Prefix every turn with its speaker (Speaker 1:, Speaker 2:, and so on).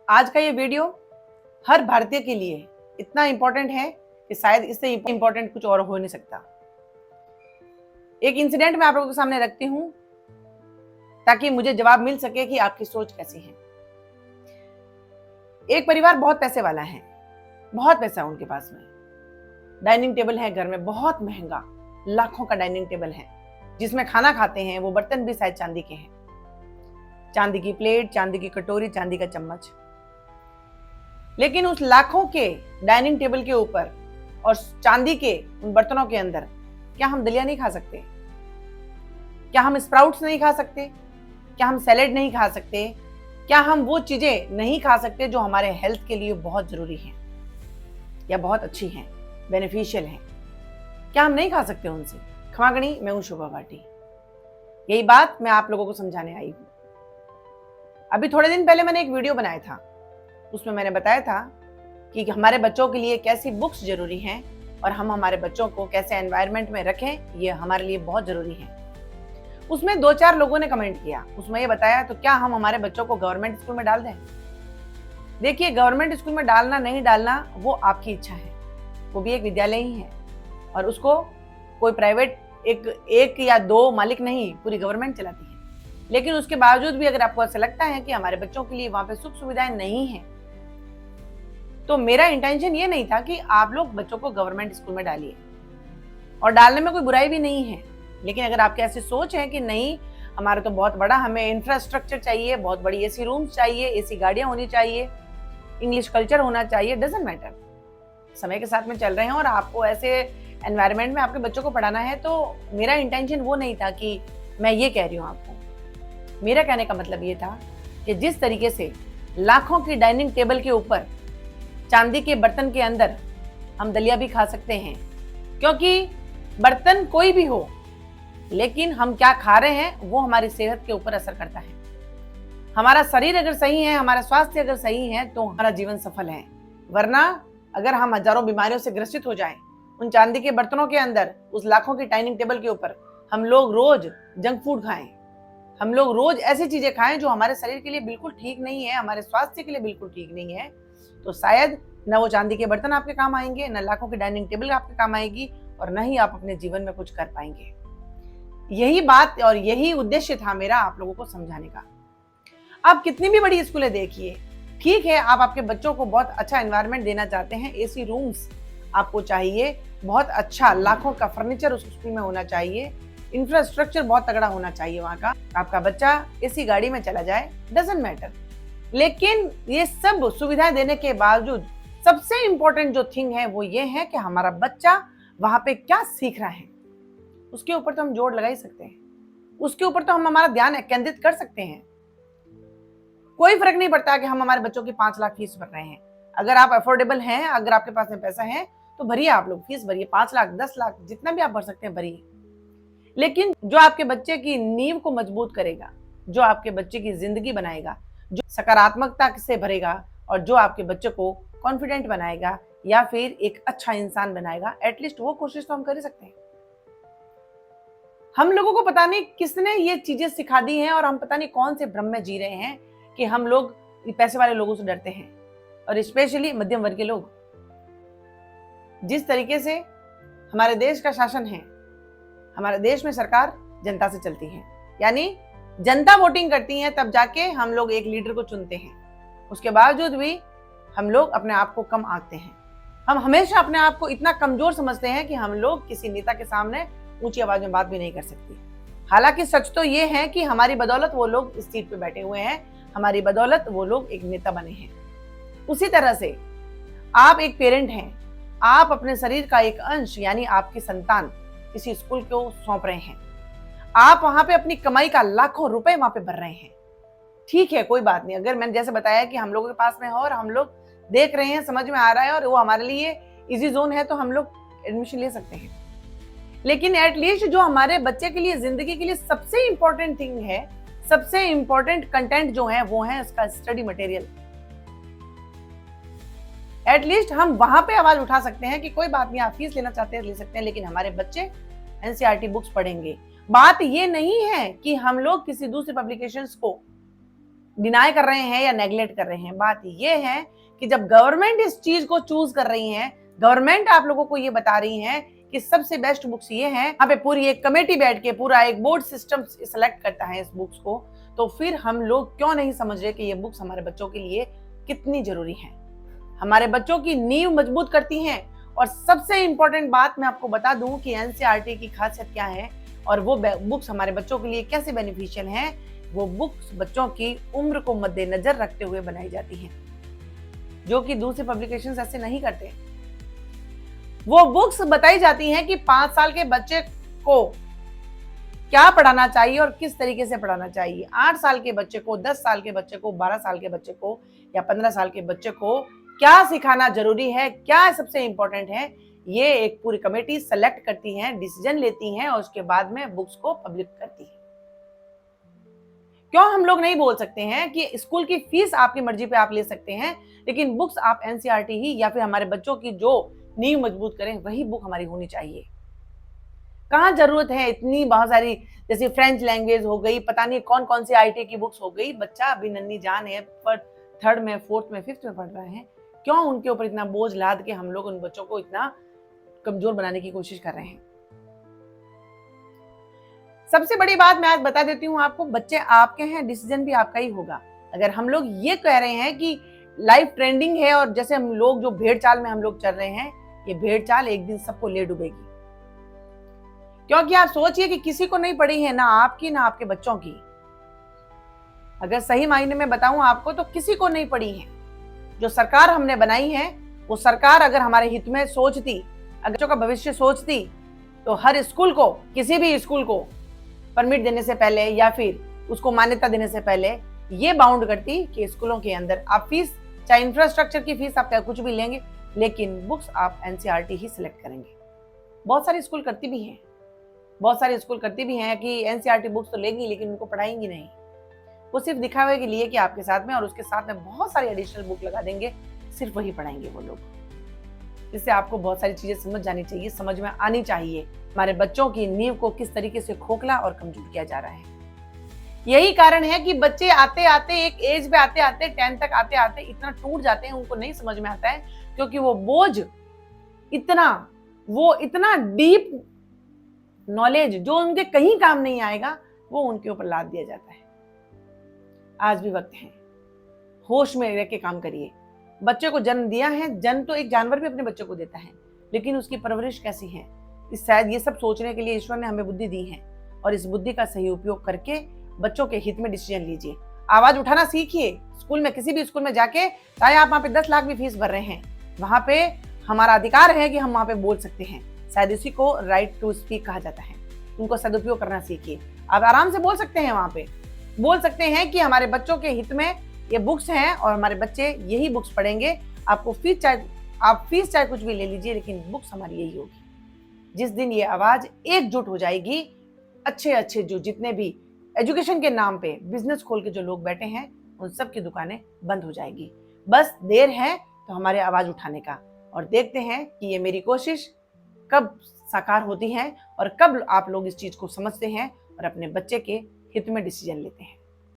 Speaker 1: आज का ये वीडियो हर भारतीय के लिए इतना इंपॉर्टेंट है कि शायद इससे इंपॉर्टेंट कुछ और हो नहीं सकता। एक इंसिडेंट मैं आप लोगों के सामने रखती हूँ ताकि मुझे जवाब मिल सके कि आपकी सोच कैसी है। एक परिवार बहुत पैसे वाला है, बहुत पैसा है उनके पास में। डाइनिंग टेबल है घर में, बहुत महंगा, लाखों का डाइनिंग टेबल है जिसमें खाना खाते हैं। वो बर्तन भी शायद चांदी के हैं, चांदी की प्लेट, चांदी की कटोरी, चांदी का चम्मच। लेकिन उस लाखों के डाइनिंग टेबल के ऊपर और चांदी के उन बर्तनों के अंदर क्या हम दलिया नहीं खा सकते? क्या हम स्प्राउट्स नहीं खा सकते? क्या हम सैलेड नहीं खा सकते? क्या हम वो चीजें नहीं खा सकते जो हमारे हेल्थ के लिए बहुत जरूरी हैं या बहुत अच्छी हैं, बेनिफिशियल हैं? क्या हम नहीं खा सकते उनसे? खमागणी, मैं हूं शुभा भाटी। यही बात मैं आप लोगों को समझाने आई हूं। अभी थोड़े दिन पहले मैंने एक वीडियो बनाया था, उसमें मैंने बताया था कि हमारे बच्चों के लिए कैसी बुक्स जरूरी हैं और हम हमारे बच्चों को कैसे एनवायरनमेंट में रखें, ये हमारे लिए बहुत जरूरी है। उसमें 2-4 लोगों ने कमेंट किया, उसमें ये बताया तो क्या हम हमारे बच्चों को गवर्नमेंट स्कूल में डाल दें? देखिए, गवर्नमेंट स्कूल में डालना नहीं डालना वो आपकी इच्छा है, वो भी एक विद्यालय ही है और उसको कोई प्राइवेट एक या 2 मालिक नहीं, पूरी गवर्नमेंट चलाती है। लेकिन उसके बावजूद भी अगर आपको ऐसा लगता है कि हमारे बच्चों के लिए वहां पे सुख सुविधाएं नहीं है, तो मेरा इंटेंशन ये नहीं था कि आप लोग बच्चों को गवर्नमेंट स्कूल में डालिए, और डालने में कोई बुराई भी नहीं है। लेकिन अगर आपकी ऐसी सोच है कि नहीं, हमारा तो बहुत बड़ा, हमें इंफ्रास्ट्रक्चर चाहिए, बहुत बड़ी एसी रूम्स चाहिए, एसी गाड़ियां होनी चाहिए, इंग्लिश कल्चर होना चाहिए, डजंट मैटर, समय के साथ में चल रहे हैं और आपको ऐसे एनवायरनमेंट में आपके बच्चों को पढ़ाना है, तो मेरा इंटेंशन वो नहीं था कि मैं ये कह रही हूँ आपको। मेरा कहने का मतलब ये था कि जिस तरीके से लाखों की डाइनिंग टेबल के ऊपर चांदी के बर्तन के अंदर हम दलिया भी खा सकते हैं, क्योंकि बर्तन कोई भी हो, लेकिन हम क्या खा रहे हैं वो हमारी सेहत के ऊपर असर करता है। हमारा शरीर अगर सही है, हमारा स्वास्थ्य अगर सही है, तो हमारा जीवन सफल है। वरना अगर हम हजारों बीमारियों से ग्रसित हो जाएं, उन चांदी के बर्तनों के अंदर, उस लाखों की डाइनिंग टेबल के ऊपर हम लोग रोज जंक फूड खाएं, हम लोग रोज ऐसी चीजें खाएं जो हमारे शरीर के लिए बिल्कुल ठीक नहीं है, हमारे स्वास्थ्य के लिए बिल्कुल ठीक नहीं है, तो शायद न वो चांदी के बर्तन आपके काम आएंगे, न लाखों की डाइनिंग टेबल आपके काम आएगी, और न ही आप अपने जीवन में कुछ कर पाएंगे। यही बात और यही उद्देश्य था मेरा आप लोगों को समझाने का। आप कितनी भी बड़ी स्कूलें देखिए, ठीक है, आप आपके बच्चों को बहुत अच्छा एनवायरनमेंट देना चाहते हैं, एसी रूम्स आपको चाहिए, बहुत अच्छा लाखों का फर्नीचर उस स्कूल में होना चाहिए, इंफ्रास्ट्रक्चर बहुत तगड़ा होना चाहिए वहाँ का, आपका बच्चा एसी गाड़ी में चला जाए, डजंट मैटर। लेकिन ये सब सुविधाएं देने के बावजूद सबसे इंपॉर्टेंट जो थिंग है वो ये है कि हमारा बच्चा वहां पे क्या सीख रहा है, उसके ऊपर तो हम जोर लगा ही सकते हैं, उसके ऊपर तो हम हमारा ध्यान केंद्रित कर सकते हैं। कोई फर्क नहीं पड़ता कि हम हमारे बच्चों की 5 लाख फीस भर रहे हैं। अगर आप अफोर्डेबल हैं, अगर आपके पास में पैसा है, तो भरिए, आप लोग फीस भरिए, 5 लाख, 10 लाख, जितना भी आप भर सकते हैं भरिए। लेकिन जो आपके बच्चे की नींव को मजबूत करेगा, जो आपके बच्चे की जिंदगी बनाएगा, जो सकारात्मकता से भरेगा और जो आपके बच्चे को कॉन्फिडेंट बनाएगा या फिर एक अच्छा इंसान बनाएगा, एटलीस्ट वो कोशिश तो हम कर ही सकते हैं। हम लोगों को पता नहीं किसने ये चीजें सिखा दी हैं और हम पता नहीं कौन से भ्रम में जी रहे हैं कि हम लोग पैसे वाले लोगों से डरते हैं, और स्पेशली मध्यम वर्ग के लोग। जिस तरीके से हमारे देश का शासन है, हमारे देश में सरकार जनता से चलती है, यानी जनता वोटिंग करती है, तब जाके हम लोग एक लीडर को चुनते हैं। उसके बावजूद भी हम लोग अपने आप को कम आंकते हैं। हम हमेशा अपने आप को इतना कमजोर समझते हैं कि हम लोग किसी नेता के सामने ऊंची आवाज में बात भी नहीं कर सकती। हालांकि सच तो ये है कि हमारी बदौलत वो लोग इस सीट पे बैठे हुए हैं, हमारी बदौलत वो लोग एक नेता बने हैं। उसी तरह से आप एक पेरेंट हैं, आप अपने शरीर का एक अंश यानी आपकी संतान किसी स्कूल को सौंप रहे हैं, आप वहां पे अपनी कमाई का लाखों रुपए वहां पे भर रहे हैं। ठीक है, कोई बात नहीं, अगर मैंने जैसे बताया कि हम लोगों के पास में हो और हम लोग देख रहे हैं, समझ में आ रहा है और वो हमारे लिए इजी जोन है, तो हम लोग एडमिशन ले सकते हैं। लेकिन एटलीस्ट जो हमारे बच्चे के लिए, जिंदगी के लिए सबसे इंपॉर्टेंट थिंग है, सबसे इंपॉर्टेंट कंटेंट जो है वो है उसका स्टडी मटेरियल। एटलीस्ट हम वहां पे आवाज उठा सकते हैं कि कोई बात नहीं, आप फीस लेना चाहते हैं ले सकते हैं, लेकिन हमारे बच्चे एनसीईआरटी बुक्स पढ़ेंगे। बात ये नहीं है कि हम लोग किसी दूसरे पब्लिकेशंस को डिनाई कर रहे हैं या नेग्लेक्ट कर रहे हैं। बात ये है कि जब गवर्नमेंट इस चीज को चूज कर रही है, गवर्नमेंट आप लोगों को ये बता रही है कि सबसे बेस्ट बुक्स ये हैं, यहाँ पे पूरी एक कमेटी बैठ के पूरा एक बोर्ड सिस्टम सिलेक्ट करता है इस बुक्स को, तो फिर हम लोग क्यों नहीं समझ रहे कि ये बुक्स हमारे बच्चों के लिए कितनी जरूरी हैं, हमारे बच्चों की नींव मजबूत करती हैं। और सबसे इंपॉर्टेंट बात मैं आपको बता दूं कि एनसीईआरटी की खासियत क्या है और वो बुक्स हमारे बच्चों के लिए कैसे बेनिफिशियल हैं। वो बुक्स बच्चों की उम्र को मद्देनजर रखते हुए बनाई जाती हैं, जो कि दूसरे पब्लिकेशंस ऐसे नहीं करते। वो बुक्स बताई जाती हैं कि 5 साल के बच्चे को क्या पढ़ाना चाहिए और किस तरीके से पढ़ाना चाहिए, 8 साल के बच्चे को, 10 साल के बच्चे को, 12 साल के बच्चे को या 15 साल के बच्चे को क्या सिखाना जरूरी है, क्या सबसे इंपॉर्टेंट है। ये एक पूरी कमेटी सेलेक्ट करती है, डिसीजन लेती है और उसके बाद में बुक्स को पब्लिक करती है। क्यों हम लोग नहीं बोल सकते हैं कि स्कूल की फीस आपकी मर्जी पे आप ले सकते हैं, लेकिन बुक्स आप एनसीईआरटी ही या फिर हमारे बच्चों की जो नींव मजबूत करें वही बुक हमारी होनी चाहिए। कहाँ जरूरत है इतनी बहुत सारी, जैसे फ्रेंच लैंग्वेज हो गई, पता नहीं कौन कौन सी आईटी की बुक्स हो गई। बच्चा अभी नन्ही जान है, पर 3rd में 4th में 5th में पढ़ रहे हैं, क्यों उनके ऊपर इतना बोझ लाद के हम लोग उन बच्चों को इतना कमजोर बनाने की कोशिश कर रहे हैं। सबसे बड़ी बात मैं आज बता देती हूँ आपको, बच्चे आपके हैं, डिसीजन भी आपका ही होगा। अगर हम लोग ये कह रहे हैं कि लाइफ ट्रेंडिंग है और जैसे हम लोग जो भेड़ चाल में हम लोग चल रहे हैं, ये भेड़ चाल एक दिन सबको ले डूबेगी। क्योंकि आप सोचिए कि किसी को नहीं पड़ी है, ना आपकी ना आपके बच्चों की। अगर सही मायने में बताऊं आपको तो किसी को नहीं पड़ी है। जो सरकार हमने बनाई है वो सरकार अगर हमारे हित में सोचती, अगर बच्चों का भविष्य सोचती, तो हर स्कूल को, किसी भी स्कूल को परमिट देने से पहले या फिर उसको मान्यता देने से पहले ये बाउंड करती कि स्कूलों के अंदर आप फीस, चाहे इंफ्रास्ट्रक्चर की फीस आप कुछ भी लेंगे, लेकिन बुक्स आप एनसीईआरटी ही सिलेक्ट करेंगे। बहुत सारे स्कूल करती भी हैं, बहुत सारे स्कूल करती भी हैं कि एनसीईआरटी बुक्स तो लेंगी लेकिन उनको पढ़ाएंगी नहीं। वो सिर्फ दिखावे के लिए कि आपके साथ में, और उसके साथ में बहुत सारी एडिशनल बुक लगा देंगे, सिर्फ वही पढ़ाएंगे वो लोग। इससे आपको बहुत सारी चीजें समझ जानी चाहिए, समझ में आनी चाहिए हमारे बच्चों की नींव को किस तरीके से खोखला और कमजोर किया जा रहा है। यही कारण है कि बच्चे आते आते, एक एज पे आते आते, 10 तक आते आते इतना टूट जाते हैं, उनको नहीं समझ में आता है, क्योंकि वो बोझ इतना डीप नॉलेज जो उनके कहीं काम नहीं आएगा, वो उनके ऊपर लाद दिया जाता है। आज भी वक्त है, होश में रह के काम करिए। बच्चे को जन्म दिया है, जन्म तो एक जानवर भी अपने बच्चे को देता है, लेकिन उसकी परवरिश कैसी है, इस शायद ये सब सोचने के लिए ईश्वर ने हमें बुद्धि दी है, और इस बुद्धि का सही उपयोग करके बच्चों के हित में डिसीजन लीजिए। आवाज उठाना सीखिए। स्कूल में, किसी भी स्कूल में जाके, चाहे आप वहाँ पे 10 लाख भी फीस भर रहे हैं, वहाँ पे हमारा अधिकार है कि हम वहाँ पे बोल सकते हैं। शायद इसी को राइट टू स्पीक कहा जाता है। उनको सदुपयोग करना सीखिए। आप आराम से बोल सकते हैं, वहाँ पे बोल सकते हैं कि हमारे बच्चों के हित में ये बुक्स हैं और हमारे बच्चे यही बुक्स पढ़ेंगे। आपको फीस चाहे कुछ भी ले लीजिए, लेकिन बुक्स हमारी यही होगी। जिस दिन ये आवाज एकजुट हो जाएगी, अच्छे जो जितने भी एजुकेशन के नाम पे बिजनेस खोल के जो लोग बैठे हैं, उन सब की दुकानें बंद हो जाएगी। बस देर है तो हमारे आवाज उठाने का, और देखते हैं कि ये मेरी कोशिश कब साकार होती है और कब आप लोग इस चीज को समझते हैं और अपने बच्चे के हित में डिसीजन लेते हैं।